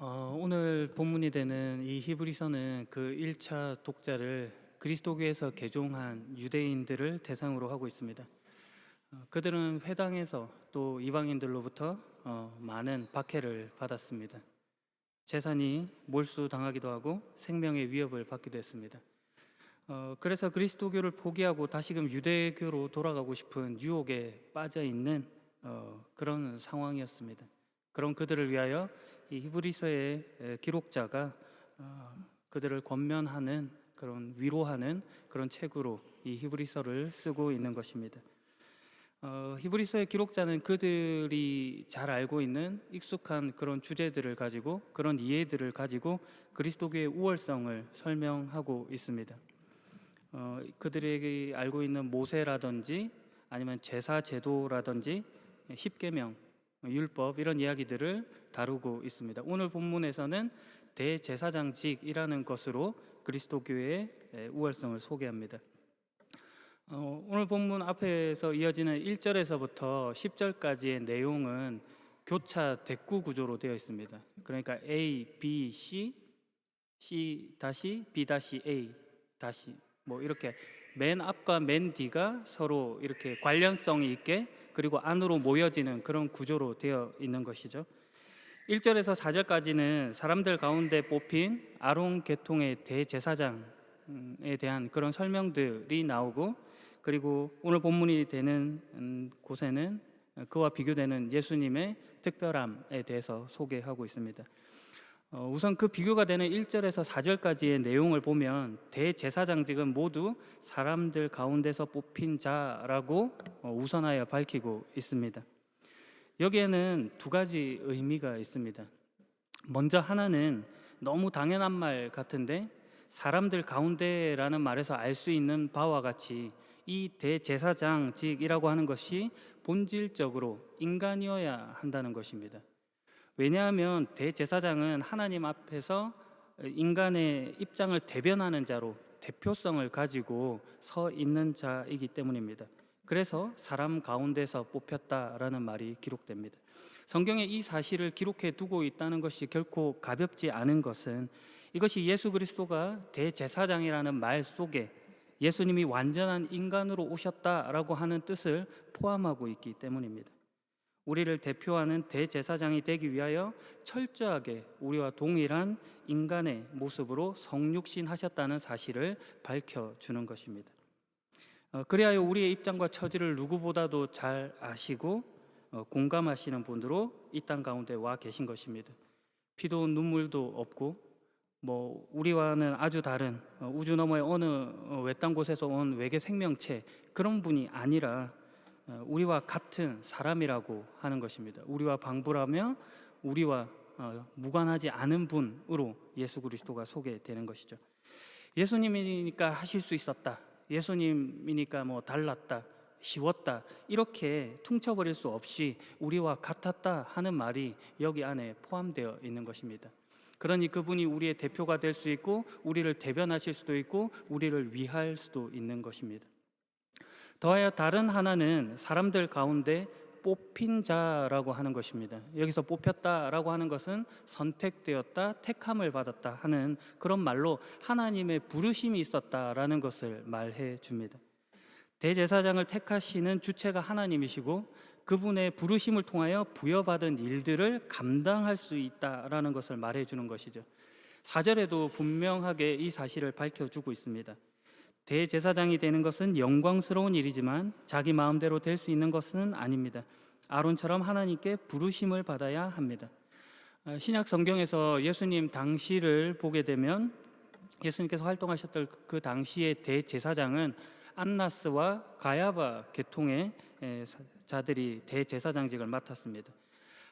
오늘 본문이 되는 이 히브리서는 그 1차 독자를 그리스도교에서 개종한 유대인들을 대상으로 하고 있습니다. 그들은 회당에서 또 이방인들로부터 많은 박해를 받았습니다. 재산이 몰수당하기도 하고 생명의 위협을 받기도 했습니다. 그래서 그리스도교를 포기하고 다시금 유대교로 돌아가고 싶은 유혹에 빠져 있는 그런 상황이었습니다. 그런 그들을 위하여 이 히브리서의 기록자가 그들을 권면하는 그런 위로하는 그런 책으로 이 히브리서를 쓰고 있는 것입니다. 히브리서의 기록자는 그들이 잘 알고 있는 익숙한 그런 주제들을 가지고 그런 이해들을 가지고 그리스도교의 우월성을 설명하고 있습니다. 그들에게 알고 있는 모세라든지 아니면 제사 제도라든지 십계명, 율법 이런 이야기들을 다루고 있습니다. 오늘 본문에서는 대제사장직이라는 것으로 그리스도교의 우월성을 소개합니다. 오늘 본문 앞에서 이어지는 1절에서부터 10절까지의 내용은 교차 대꾸 구조로 되어 있습니다. 그러니까 A, B, C, C 다시 B 다시 A 다시 뭐 이렇게 맨 앞과 맨 뒤가 서로 이렇게 관련성이 있게 그리고 안으로 모여지는 그런 구조로 되어 있는 것이죠. 1절에서 4절까지는 사람들 가운데 뽑힌 아론 계통의 대제사장에 대한 그런 설명들이 나오고, 그리고 오늘 본문이 되는 곳에는 그와 비교되는 예수님의 특별함에 대해서 소개하고 있습니다. 우선 그 비교가 되는 1절에서 4절까지의 내용을 보면 대제사장직은 모두 사람들 가운데서 뽑힌 자라고 우선하여 밝히고 있습니다. 여기에는 두 가지 의미가 있습니다. 먼저 하나는 너무 당연한 말 같은데 사람들 가운데라는 말에서 알 수 있는 바와 같이 이 대제사장직이라고 하는 것이 본질적으로 인간이어야 한다는 것입니다. 왜냐하면 대제사장은 하나님 앞에서 인간의 입장을 대변하는 자로 대표성을 가지고 서 있는 자이기 때문입니다. 그래서 사람 가운데서 뽑혔다라는 말이 기록됩니다. 성경에 이 사실을 기록해 두고 있다는 것이 결코 가볍지 않은 것은 이것이 예수 그리스도가 대제사장이라는 말 속에 예수님이 완전한 인간으로 오셨다라고 하는 뜻을 포함하고 있기 때문입니다. 우리를 대표하는 대제사장이 되기 위하여 철저하게 우리와 동일한 인간의 모습으로 성육신하셨다는 사실을 밝혀주는 것입니다. 그리하여 우리의 입장과 처지를 누구보다도 잘 아시고 공감하시는 분으로 이 땅 가운데 와 계신 것입니다. 피도 눈물도 없고 우리와는 아주 다른 우주 너머의 어느 외딴 곳에서 온 외계 생명체, 그런 분이 아니라 우리와 같은 사람이라고 하는 것입니다. 우리와 방불하며 우리와 무관하지 않은 분으로 예수 그리스도가 소개되는 것이죠. 예수님이니까 하실 수 있었다, 예수님이니까 달랐다, 쉬웠다, 이렇게 퉁쳐버릴 수 없이 우리와 같았다 하는 말이 여기 안에 포함되어 있는 것입니다. 그러니 그분이 우리의 대표가 될 수 있고 우리를 대변하실 수도 있고 우리를 위할 수도 있는 것입니다. 더하여 다른 하나는 사람들 가운데 뽑힌 자라고 하는 것입니다. 여기서 뽑혔다라고 하는 것은 선택되었다, 택함을 받았다 하는 그런 말로 하나님의 부르심이 있었다라는 것을 말해 줍니다. 대제사장을 택하시는 주체가 하나님이시고 그분의 부르심을 통하여 부여받은 일들을 감당할 수 있다라는 것을 말해 주는 것이죠. 4절에도 분명하게 이 사실을 밝혀주고 있습니다. 대제사장이 되는 것은 영광스러운 일이지만 자기 마음대로 될 수 있는 것은 아닙니다. 아론처럼 하나님께 부르심을 받아야 합니다. 신약 성경에서 예수님 당시를 보게 되면 예수님께서 활동하셨던 그 당시의 대제사장은 안나스와 가야바 계통의 자들이 대제사장직을 맡았습니다.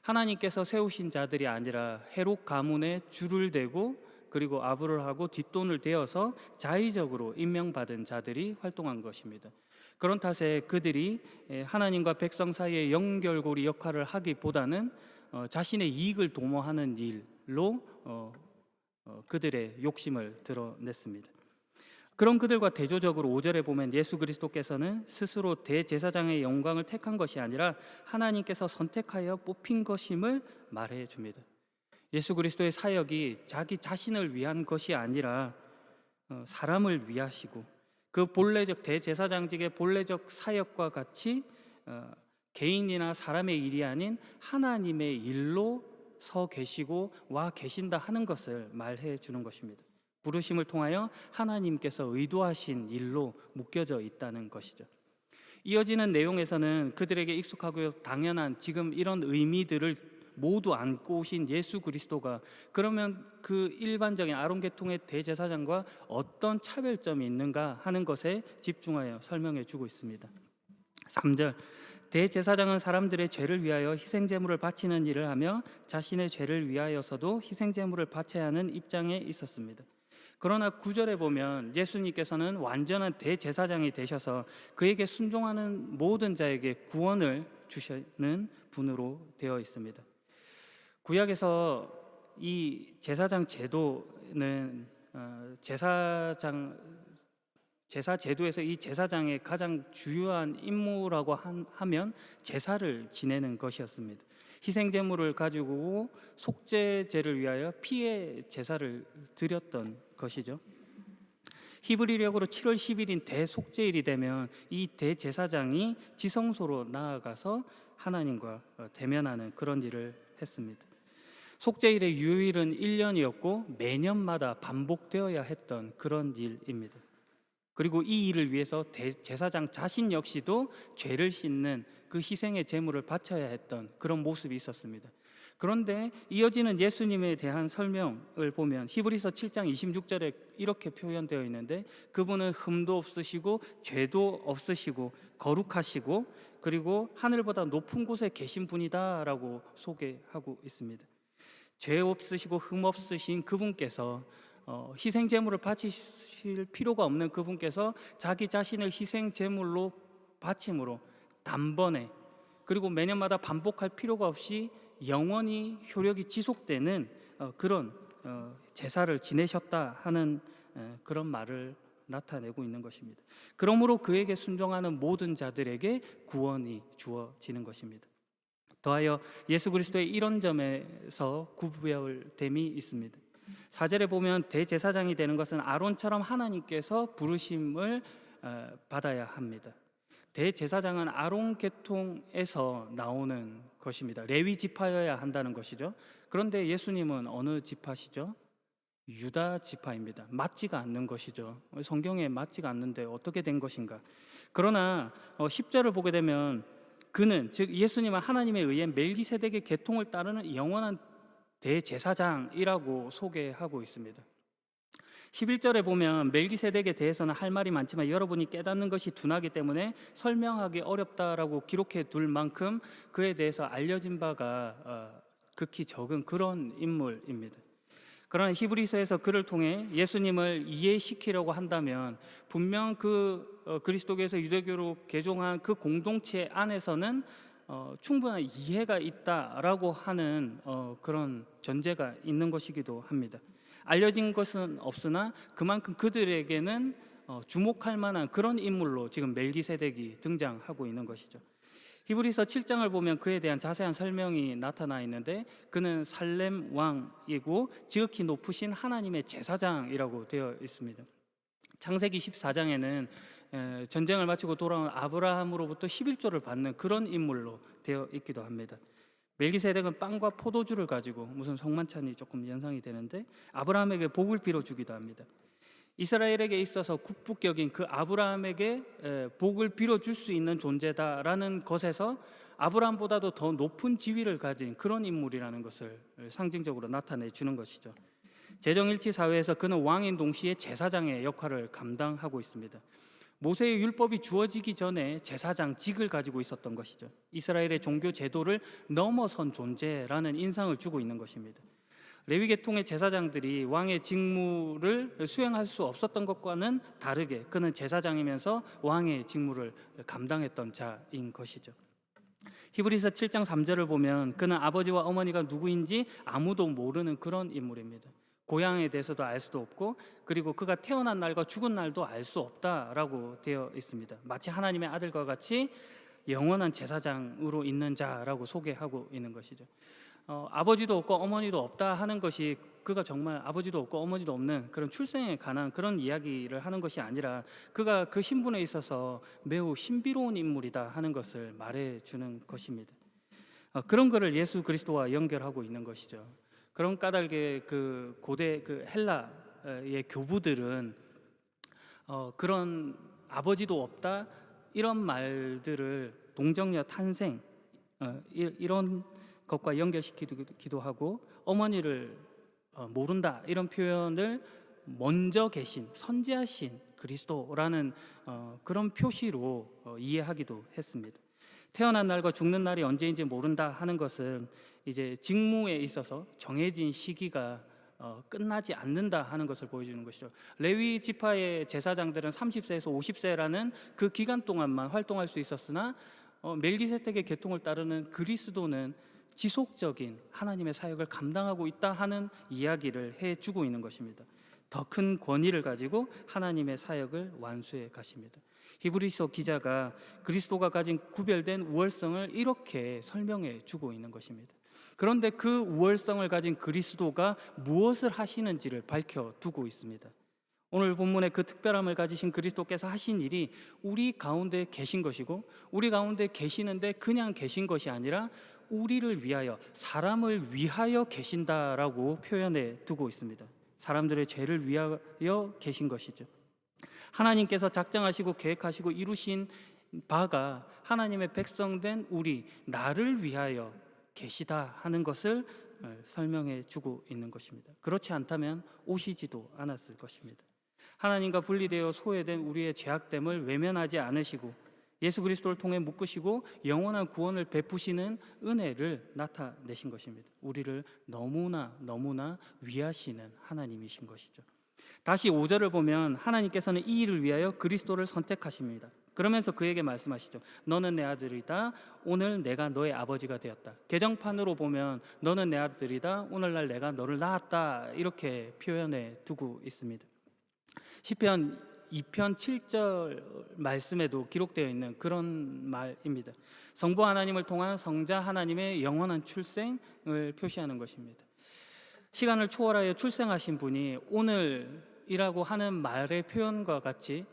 하나님께서 세우신 자들이 아니라 헤롯 가문의 줄을 대고 그리고 아부를 하고 뒷돈을 대어서 자의적으로 임명받은 자들이 활동한 것입니다. 그런 탓에 그들이 하나님과 백성 사이의 연결고리 역할을 하기보다는 자신의 이익을 도모하는 일로 그들의 욕심을 드러냈습니다. 그런 그들과 대조적으로 5절에 보면 예수 그리스도께서는 스스로 대제사장의 영광을 택한 것이 아니라 하나님께서 선택하여 뽑힌 것임을 말해 줍니다. 예수 그리스도의 사역이 자기 자신을 위한 것이 아니라 사람을 위하시고, 그 본래적 대제사장직의 본래적 사역과 같이 개인이나 사람의 일이 아닌 하나님의 일로 서 계시고 와 계신다 하는 것을 말해 주는 것입니다. 부르심을 통하여 하나님께서 의도하신 일로 묶여져 있다는 것이죠. 이어지는 내용에서는 그들에게 익숙하고 당연한 지금 이런 의미들을 모두 안고 오신 예수 그리스도가 그러면 그 일반적인 아론 계통의 대제사장과 어떤 차별점이 있는가 하는 것에 집중하여 설명해 주고 있습니다. 3절, 대제사장은 사람들의 죄를 위하여 희생제물을 바치는 일을 하며 자신의 죄를 위하여서도 희생제물을 바쳐야 하는 입장에 있었습니다. 그러나 9절에 보면 예수님께서는 완전한 대제사장이 되셔서 그에게 순종하는 모든 자에게 구원을 주시는 분으로 되어 있습니다. 구약에서 이 제사장 제도는 제사 제도에서 이 제사장의 가장 주요한 임무라고 하면 제사를 지내는 것이었습니다. 희생제물을 가지고 속죄제를 위하여 피의 제사를 드렸던 것이죠. 히브리력으로 7월 10일인 대속죄일이 되면 이 대제사장이 지성소로 나아가서 하나님과 대면하는 그런 일을 했습니다. 속죄일의 유효일은 1년이었고 매년마다 반복되어야 했던 그런 일입니다. 그리고 이 일을 위해서 대제사장 자신 역시도 죄를 씻는 그 희생의 제물을 바쳐야 했던 그런 모습이 있었습니다. 그런데 이어지는 예수님에 대한 설명을 보면 히브리서 7장 26절에 이렇게 표현되어 있는데, 그분은 흠도 없으시고 죄도 없으시고 거룩하시고 그리고 하늘보다 높은 곳에 계신 분이다 라고 소개하고 있습니다. 죄 없으시고 흠 없으신 그분께서 희생제물을 바치실 필요가 없는 그분께서 자기 자신을 희생제물로 바침으로 단번에, 그리고 매년마다 반복할 필요가 없이 영원히 효력이 지속되는 그런 제사를 지내셨다 하는 그런 말을 나타내고 있는 것입니다. 그러므로 그에게 순종하는 모든 자들에게 구원이 주어지는 것입니다. 더하여 예수 그리스도의 이런 점에서 구별됨이 있습니다. 4절에 보면 대제사장이 되는 것은 아론처럼 하나님께서 부르심을 받아야 합니다. 대제사장은 아론 계통에서 나오는 것입니다. 레위 지파여야 한다는 것이죠. 그런데 예수님은 어느 지파시죠? 유다 지파입니다. 맞지가 않는 것이죠. 성경에 맞지가 않는데 어떻게 된 것인가? 그러나 10절을 보게 되면 그는, 즉 예수님은 하나님에 의해 멜기세덱의 계통을 따르는 영원한 대제사장이라고 소개하고 있습니다. 11절에 보면 멜기세덱에 대해서는 할 말이 많지만 여러분이 깨닫는 것이 둔하기 때문에 설명하기 어렵다라고 기록해 둘 만큼 그에 대해서 알려진 바가 극히 적은 그런 인물입니다. 그러나 히브리서에서 그를 통해 예수님을 이해시키려고 한다면 분명 그 그리스도교에서 유대교로 개종한 그 공동체 안에서는 충분한 이해가 있다라고 하는 그런 전제가 있는 것이기도 합니다. 알려진 것은 없으나 그만큼 그들에게는 주목할 만한 그런 인물로 지금 멜기세덱이 등장하고 있는 것이죠. 히브리서 7장을 보면 그에 대한 자세한 설명이 나타나 있는데, 그는 살렘 왕이고 지극히 높으신 하나님의 제사장이라고 되어 있습니다. 창세기 14장에는 전쟁을 마치고 돌아온 아브라함으로부터 11조를 받는 그런 인물로 되어 있기도 합니다. 멜기세덱은 빵과 포도주를 가지고 무슨 성만찬이 조금 연상이 되는데 아브라함에게 복을 빌어주기도 합니다. 이스라엘에게 있어서 국부격인 그 아브라함에게 복을 빌어줄 수 있는 존재다라는 것에서 아브라함보다도 더 높은 지위를 가진 그런 인물이라는 것을 상징적으로 나타내 주는 것이죠. 재정일치 사회에서 그는 왕인 동시에 제사장의 역할을 감당하고 있습니다. 모세의 율법이 주어지기 전에 제사장직을 가지고 있었던 것이죠. 이스라엘의 종교 제도를 넘어선 존재라는 인상을 주고 있는 것입니다. 레위 계통의 제사장들이 왕의 직무를 수행할 수 없었던 것과는 다르게 그는 제사장이면서 왕의 직무를 감당했던 자인 것이죠. 히브리서 7장 3절을 보면 그는 아버지와 어머니가 누구인지 아무도 모르는 그런 인물입니다. 고향에 대해서도 알 수도 없고 그리고 그가 태어난 날과 죽은 날도 알 수 없다라고 되어 있습니다. 마치 하나님의 아들과 같이 영원한 제사장으로 있는 자라고 소개하고 있는 것이죠. 아버지도 없고 어머니도 없다 하는 것이 그가 정말 아버지도 없고 어머니도 없는 그런 출생에 관한 그런 이야기를 하는 것이 아니라 그가 그 신분에 있어서 매우 신비로운 인물이다 하는 것을 말해주는 것입니다. 그런 것을 예수 그리스도와 연결하고 있는 것이죠. 그런 까닭에 그 고대 그 헬라의 교부들은 그런 아버지도 없다 이런 말들을 동정녀 탄생 이런 것과 연결시키기도 하고 어머니를 모른다 이런 표현을 먼저 계신 선지하신 그리스도라는 그런 표시로 이해하기도 했습니다. 태어난 날과 죽는 날이 언제인지 모른다 하는 것은 이제 직무에 있어서 정해진 시기가 끝나지 않는다 하는 것을 보여주는 것이죠. 레위 지파의 제사장들은 30세에서 50세라는 그 기간 동안만 활동할 수 있었으나 멜기세덱의 계통을 따르는 그리스도는 지속적인 하나님의 사역을 감당하고 있다 하는 이야기를 해주고 있는 것입니다. 더 큰 권위를 가지고 하나님의 사역을 완수해 가십니다. 히브리서 기자가 그리스도가 가진 구별된 우월성을 이렇게 설명해 주고 있는 것입니다. 그런데 그 우월성을 가진 그리스도가 무엇을 하시는지를 밝혀두고 있습니다. 오늘 본문의 그 특별함을 가지신 그리스도께서 하신 일이 우리 가운데 계신 것이고 우리 가운데 계시는데 그냥 계신 것이 아니라 우리를 위하여 사람을 위하여 계신다라고 표현해 두고 있습니다. 사람들의 죄를 위하여 계신 것이죠. 하나님께서 작정하시고 계획하시고 이루신 바가 하나님의 백성된 우리 나를 위하여 계시다 하는 것을 설명해 주고 있는 것입니다. 그렇지 않다면 오시지도 않았을 것입니다. 하나님과 분리되어 소외된 우리의 죄악됨을 외면하지 않으시고 예수 그리스도를 통해 묶으시고 영원한 구원을 베푸시는 은혜를 나타내신 것입니다. 우리를 너무나 위하시는 하나님이신 것이죠. 다시 5절을 보면 하나님께서는 이 일을 위하여 그리스도를 선택하십니다. 그러면서 그에게 말씀하시죠. 너는 내 아들이다. 오늘 내가 너의 아버지가 되었다. 개정판으로 보면 너는 내 아들이다. 오늘날 내가 너를 낳았다. 이렇게 표현해 두고 있습니다. 시편 2편 7절 말씀에도 기록되어 있는 그런 말입니다. 성부 하나님을 통한 성자 하나님의 영원한 출생을 표시하는 것입니다. 시간을 초월하여 출생하신 분이 오늘이라고 하는 말의 표현과 같이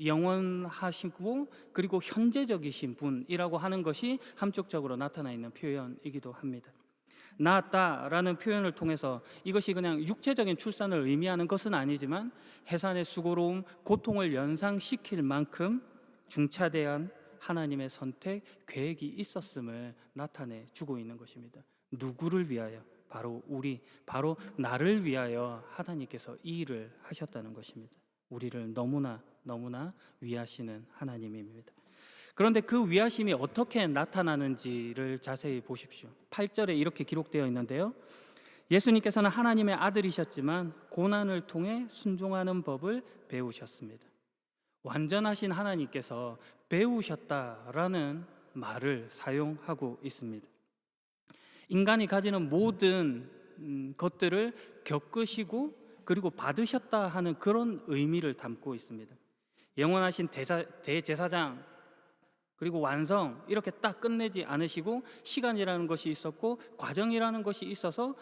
영원하시고 그리고 현재적이신 분이라고 하는 것이 함축적으로 나타나 있는 표현이기도 합니다. 낳았다라는 표현을 통해서 이것이 그냥 육체적인 출산을 의미하는 것은 아니지만 해산의 수고로움, 고통을 연상시킬 만큼 중차대한 하나님의 선택, 계획이 있었음을 나타내 주고 있는 것입니다. 누구를 위하여? 바로 바로 나를 위하여 하나님께서 이 일을 하셨다는 것입니다. 우리를 너무나 위하시는 하나님입니다. 그런데 그 위하심이 어떻게 나타나는지를 자세히 보십시오. 8절에 이렇게 기록되어 있는데요. 예수님께서는 하나님의 아들이셨지만 고난을 통해 순종하는 법을 배우셨습니다. 완전하신 하나님께서 배우셨다라는 말을 사용하고 있습니다. 인간이 가지는 모든 것들을 겪으시고 그리고 받으셨다 하는 그런 의미를 담고 있습니다. 영원하신 대제사장 그리고 완성 이렇게 딱 끝내지 않으시고 시간이라는 것이 있었고 과정이라는 것이 있어서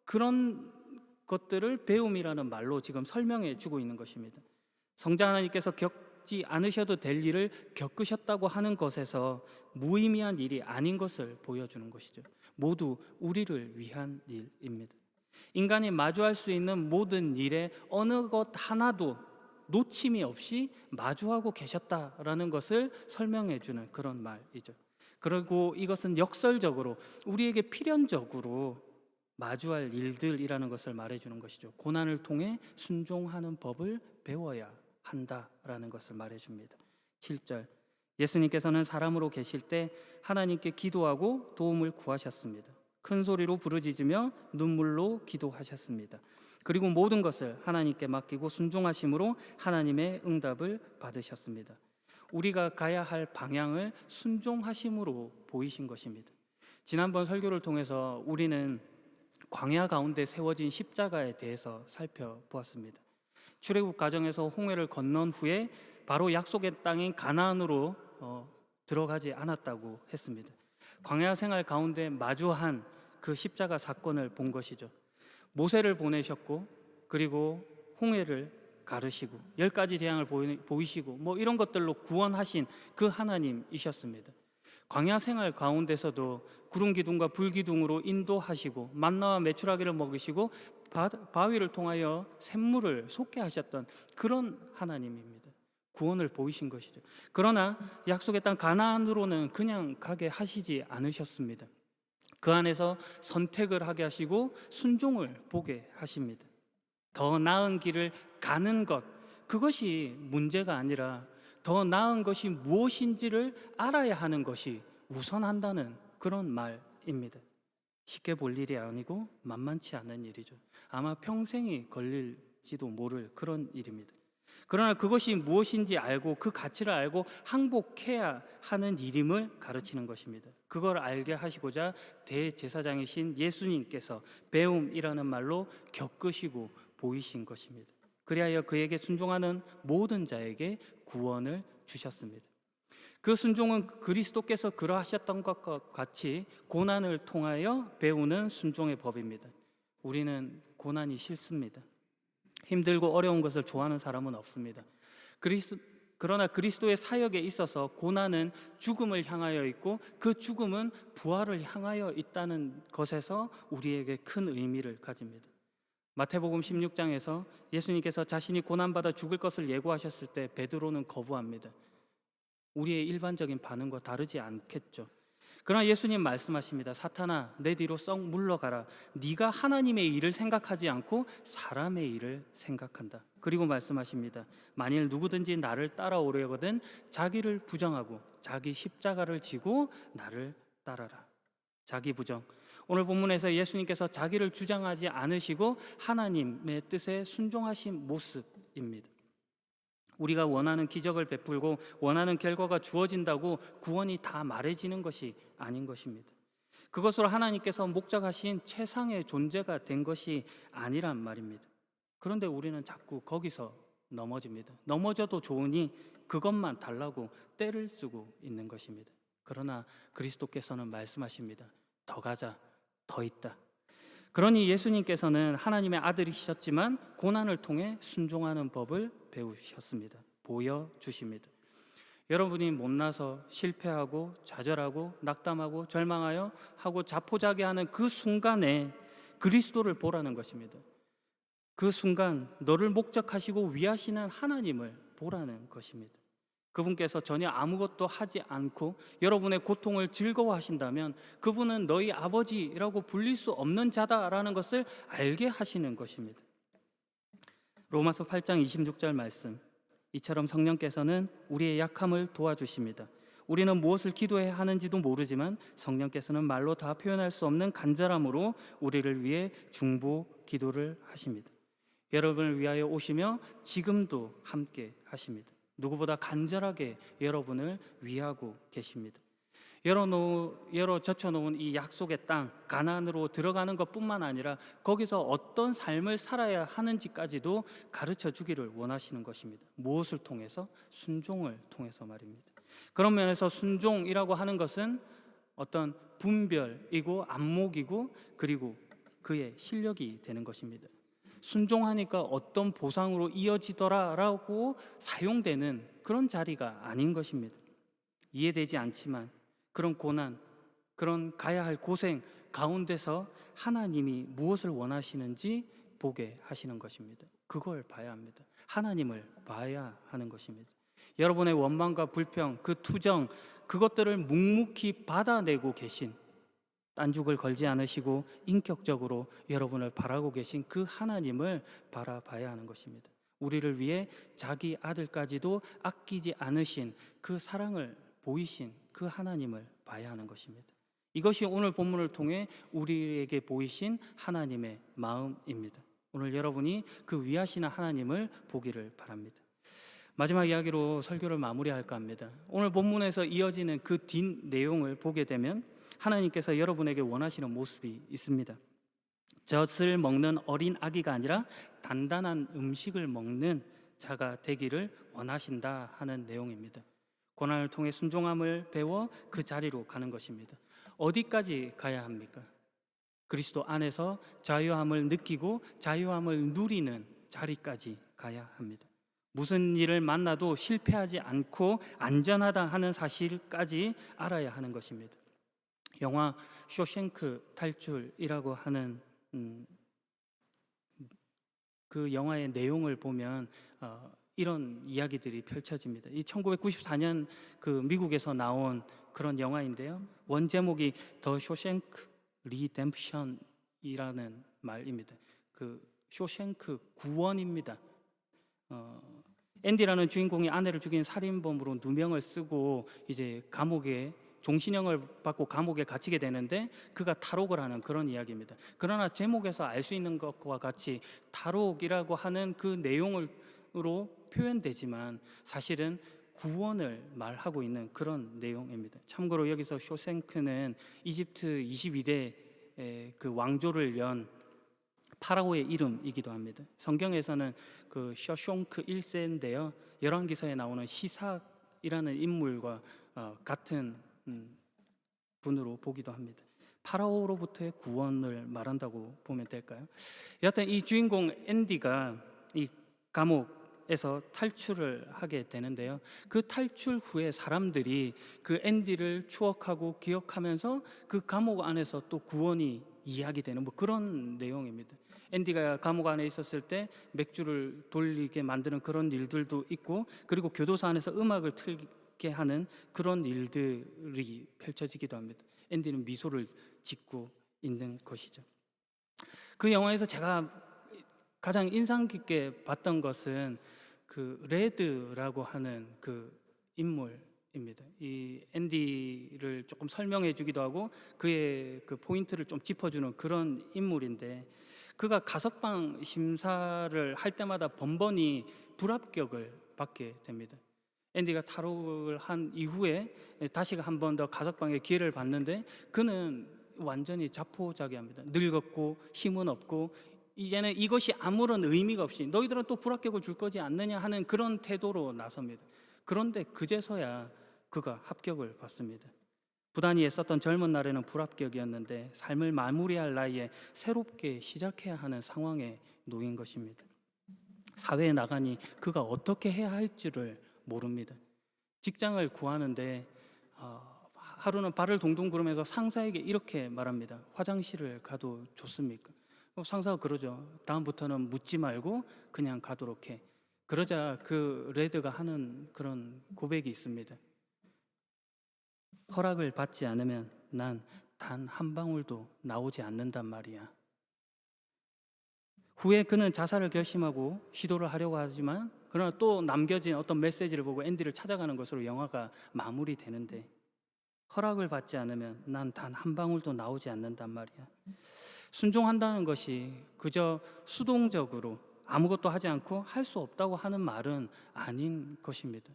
그런 것들을 배움이라는 말로 지금 설명해 주고 있는 것입니다. 성자 하나님께서 겪지 않으셔도 될 일을 겪으셨다고 하는 것에서 무의미한 일이 아닌 것을 보여주는 것이죠. 모두 우리를 위한 일입니다. 인간이 마주할 수 있는 모든 일에 어느 것 하나도 놓침이 없이 마주하고 계셨다라는 것을 설명해 주는 그런 말이죠. 그리고 이것은 역설적으로 우리에게 필연적으로 마주할 일들이라는 것을 말해주는 것이죠. 고난을 통해 순종하는 법을 배워야 한다라는 것을 말해줍니다. 7절 예수님께서는 사람으로 계실 때 하나님께 기도하고 도움을 구하셨습니다. 큰 소리로 부르짖으며 눈물로 기도하셨습니다. 그리고 모든 것을 하나님께 맡기고 순종하심으로 하나님의 응답을 받으셨습니다. 우리가 가야 할 방향을 순종하심으로 보이신 것입니다. 지난번 설교를 통해서 우리는 광야 가운데 세워진 십자가에 대해서 살펴보았습니다. 출애굽 과정에서 홍해를 건넌 후에 바로 약속의 땅인 가나안으로 들어가지 않았다고 했습니다. 광야 생활 가운데 마주한 그 십자가 사건을 본 것이죠. 모세를 보내셨고, 그리고 홍해를 가르시고 10가지 재앙을 보이시고 뭐 이런 것들로 구원하신 그 하나님이셨습니다. 광야 생활 가운데서도 구름 기둥과 불 기둥으로 인도하시고 만나와 메추라기를 먹이시고 바위를 통하여 샘물을 솟게 하셨던 그런 하나님입니다. 구원을 보이신 것이죠. 그러나 약속의 땅 가나안으로는 그냥 가게 하시지 않으셨습니다. 그 안에서 선택을 하게 하시고 순종을 보게 하십니다. 더 나은 길을 가는 것, 그것이 문제가 아니라 더 나은 것이 무엇인지를 알아야 하는 것이 우선한다는 그런 말입니다. 쉽게 볼 일이 아니고 만만치 않은 일이죠. 아마 평생이 걸릴지도 모를 그런 일입니다. 그러나 그것이 무엇인지 알고 그 가치를 알고 항복해야 하는 일임을 가르치는 것입니다. 그걸 알게 하시고자 대제사장이신 예수님께서 배움이라는 말로 겪으시고 보이신 것입니다. 그리하여 그에게 순종하는 모든 자에게 구원을 주셨습니다. 그 순종은 그리스도께서 그러하셨던 것과 같이 고난을 통하여 배우는 순종의 법입니다. 우리는 고난이 싫습니다. 힘들고 어려운 것을 좋아하는 사람은 없습니다. 그러나 그리스도의 사역에 있어서 고난은 죽음을 향하여 있고 그 죽음은 부활을 향하여 있다는 것에서 우리에게 큰 의미를 가집니다. 마태복음 16장에서 예수님께서 자신이 고난받아 죽을 것을 예고하셨을 때 베드로는 거부합니다. 우리의 일반적인 반응과 다르지 않겠죠. 그러나 예수님 말씀하십니다. 사탄아, 내 뒤로 썩 물러가라. 네가 하나님의 일을 생각하지 않고 사람의 일을 생각한다. 그리고 말씀하십니다. 만일 누구든지 나를 따라오려거든 자기를 부정하고 자기 십자가를 지고 나를 따라라. 자기 부정. 오늘 본문에서 예수님께서 자기를 주장하지 않으시고 하나님의 뜻에 순종하신 모습입니다. 우리가 원하는 기적을 베풀고 원하는 결과가 주어진다고 구원이 다 말해지는 것이 아닌 것입니다. 그것으로 하나님께서 목적하신 최상의 존재가 된 것이 아니란 말입니다. 그런데 우리는 자꾸 거기서 넘어집니다. 넘어져도 좋으니 그것만 달라고 떼를 쓰고 있는 것입니다. 그러나 그리스도께서는 말씀하십니다. 더 가자, 더 있다. 그러니 예수님께서는 하나님의 아들이셨지만 고난을 통해 순종하는 법을 배우셨습니다. 보여주십니다. 여러분이 못나서 실패하고 좌절하고 낙담하고 절망하여 하고 자포자기하는 그 순간에 그리스도를 보라는 것입니다. 그 순간 너를 목적하시고 위하시는 하나님을 보라는 것입니다. 그분께서 전혀 아무것도 하지 않고 여러분의 고통을 즐거워하신다면 그분은 너희 아버지라고 불릴 수 없는 자다라는 것을 알게 하시는 것입니다. 로마서 8장 26절 말씀, 이처럼 성령께서는 우리의 약함을 도와주십니다. 우리는 무엇을 기도해야 하는지도 모르지만 성령께서는 말로 다 표현할 수 없는 간절함으로 우리를 위해 중보 기도를 하십니다. 여러분을 위하여 오시며 지금도 함께 하십니다. 누구보다 간절하게 여러분을 위하고 계십니다. 열어 젖혀놓은 이 약속의 땅 가나안으로 들어가는 것뿐만 아니라 거기서 어떤 삶을 살아야 하는지까지도 가르쳐 주기를 원하시는 것입니다. 무엇을 통해서? 순종을 통해서 말입니다. 그런 면에서 순종이라고 하는 것은 어떤 분별이고 안목이고 그리고 그의 실력이 되는 것입니다. 순종하니까 어떤 보상으로 이어지더라라고 사용되는 그런 자리가 아닌 것입니다. 이해되지 않지만 그런 고난, 그런 가야 할 고생 가운데서 하나님이 무엇을 원하시는지 보게 하시는 것입니다. 그걸 봐야 합니다. 하나님을 봐야 하는 것입니다. 여러분의 원망과 불평, 그 투정, 그것들을 묵묵히 받아내고 계신, 딴죽을 걸지 않으시고 인격적으로 여러분을 바라고 계신 그 하나님을 바라봐야 하는 것입니다. 우리를 위해 자기 아들까지도 아끼지 않으신 그 사랑을 보이신 그 하나님을 봐야 하는 것입니다. 이것이 오늘 본문을 통해 우리에게 보이신 하나님의 마음입니다. 오늘 여러분이 그 위하시는 하나님을 보기를 바랍니다. 마지막 이야기로 설교를 마무리할까 합니다. 오늘 본문에서 이어지는 그 뒷 내용을 보게 되면 하나님께서 여러분에게 원하시는 모습이 있습니다. 젖을 먹는 어린 아기가 아니라 단단한 음식을 먹는 자가 되기를 원하신다 하는 내용입니다. 고난을 통해 순종함을 배워 그 자리로 가는 것입니다. 어디까지 가야 합니까? 그리스도 안에서 자유함을 느끼고 자유함을 누리는 자리까지 가야 합니다. 무슨 일을 만나도 실패하지 않고 안전하다 하는 사실까지 알아야 하는 것입니다. 영화 쇼생크 탈출이라고 하는 그 영화의 내용을 보면 이런 이야기들이 펼쳐집니다. 이 1994년 그 미국에서 나온 그런 영화인데요. 원 제목이 더 쇼생크 리뎀션이라는 말입니다. 그 쇼생크 구원입니다. 앤디라는 주인공이 아내를 죽인 살인범으로 누명을 쓰고 이제 감옥에 종신형을 받고 감옥에 갇히게 되는데 그가 탈옥을 하는 그런 이야기입니다. 그러나 제목에서 알 수 있는 것과 같이 탈옥이라고 하는 그 내용으로 표현되지만 사실은 구원을 말하고 있는 그런 내용입니다. 참고로 여기서 쇼생크는 이집트 22대 그 왕조를 연 파라오의 이름이기도 합니다. 성경에서는 그 쇼숑크 1세인데요. 열왕기서에 나오는 시삭이라는 인물과 같은 분으로 보기도 합니다. 파라오로부터의 구원을 말한다고 보면 될까요? 여하튼 이 주인공 앤디가 이 감옥에서 탈출을 하게 되는데요. 그 탈출 후에 사람들이 그 앤디를 추억하고 기억하면서 그 감옥 안에서 또 구원이 이야기되는 뭐 그런 내용입니다. 앤디가 감옥 안에 있었을 때 맥주를 돌리게 만드는 그런 일들도 있고, 그리고 교도소 안에서 음악을 틀게 하는 그런 일들이 펼쳐지기도 합니다. 앤디는 미소를 짓고 있는 것이죠. 그 영화에서 제가 가장 인상 깊게 봤던 것은 그 레드라고 하는 그 인물입니다. 이 앤디를 조금 설명해 주기도 하고 그의 그 포인트를 좀 짚어주는 그런 인물인데, 그가 가석방 심사를 할 때마다 번번이 불합격을 받게 됩니다. 앤디가 탈옥을 한 이후에 다시 한 번 더 가석방의 기회를 받는데 그는 완전히 자포자기합니다. 늙었고 힘은 없고 이제는 이것이 아무런 의미가 없이 너희들은 또 불합격을 줄 거지 않느냐 하는 그런 태도로 나섭니다. 그런데 그제서야 그가 합격을 받습니다. 부단히 애썼던 젊은 날에는 불합격이었는데 삶을 마무리할 나이에 새롭게 시작해야 하는 상황에 놓인 것입니다. 사회에 나가니 그가 어떻게 해야 할지를 모릅니다. 직장을 구하는데 하루는 발을 동동 구르면서 상사에게 이렇게 말합니다. 화장실을 가도 좋습니까? 상사가 그러죠. 다음부터는 묻지 말고 그냥 가도록 해. 그러자 그 레드가 하는 그런 고백이 있습니다. 허락을 받지 않으면 난 단 한 방울도 나오지 않는단 말이야. 후에 그는 자살을 결심하고 시도를 하려고 하지만 그러나 또 남겨진 어떤 메시지를 보고 앤디를 찾아가는 것으로 영화가 마무리되는데, 허락을 받지 않으면 난 단 한 방울도 나오지 않는단 말이야. 순종한다는 것이 그저 수동적으로 아무것도 하지 않고 할 수 없다고 하는 말은 아닌 것입니다.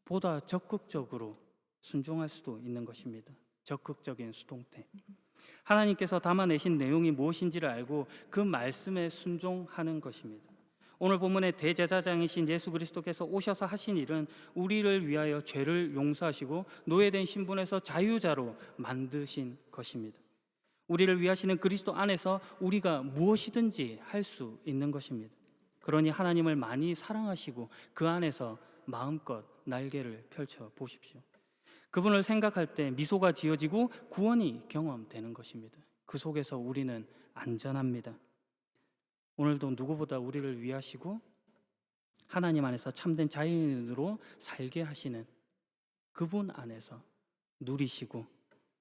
보다 적극적으로 순종할 수도 있는 것입니다. 적극적인 수동태. 하나님께서 담아내신 내용이 무엇인지를 알고 그 말씀에 순종하는 것입니다. 오늘 본문의 대제사장이신 예수 그리스도께서 오셔서 하신 일은 우리를 위하여 죄를 용서하시고 노예된 신분에서 자유자로 만드신 것입니다. 우리를 위하시는 그리스도 안에서 우리가 무엇이든지 할 수 있는 것입니다. 그러니 하나님을 많이 사랑하시고 그 안에서 마음껏 날개를 펼쳐 보십시오. 그분을 생각할 때 미소가 지어지고 구원이 경험되는 것입니다. 그 속에서 우리는 안전합니다. 오늘도 누구보다 우리를 위하시고 하나님 안에서 참된 자유인으로 살게 하시는 그분 안에서 누리시고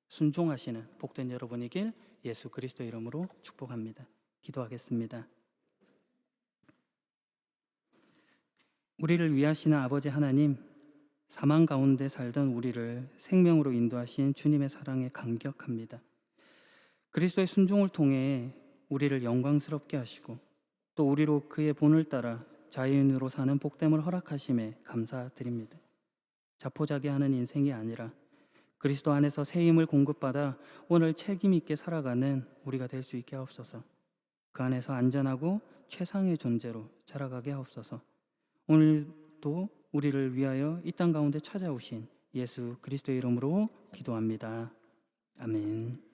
순종하시는 복된 여러분이길 예수 그리스도 이름으로 축복합니다. 기도하겠습니다. 우리를 위하시는 아버지 하나님, 사망 가운데 살던 우리를 생명으로 인도하신 주님의 사랑에 감격합니다. 그리스도의 순종을 통해 우리를 영광스럽게 하시고 또 우리로 그의 본을 따라 자유인으로 사는 복됨을 허락하심에 감사드립니다. 자포자기하는 인생이 아니라 그리스도 안에서 새 힘을 공급받아 오늘 책임 있게 살아가는 우리가 될 수 있게 하옵소서. 그 안에서 안전하고 최상의 존재로 자라가게 하옵소서. 오늘도 우리를 위하여 이 땅 가운데 찾아오신 예수 그리스도의 이름으로 기도합니다. 아멘.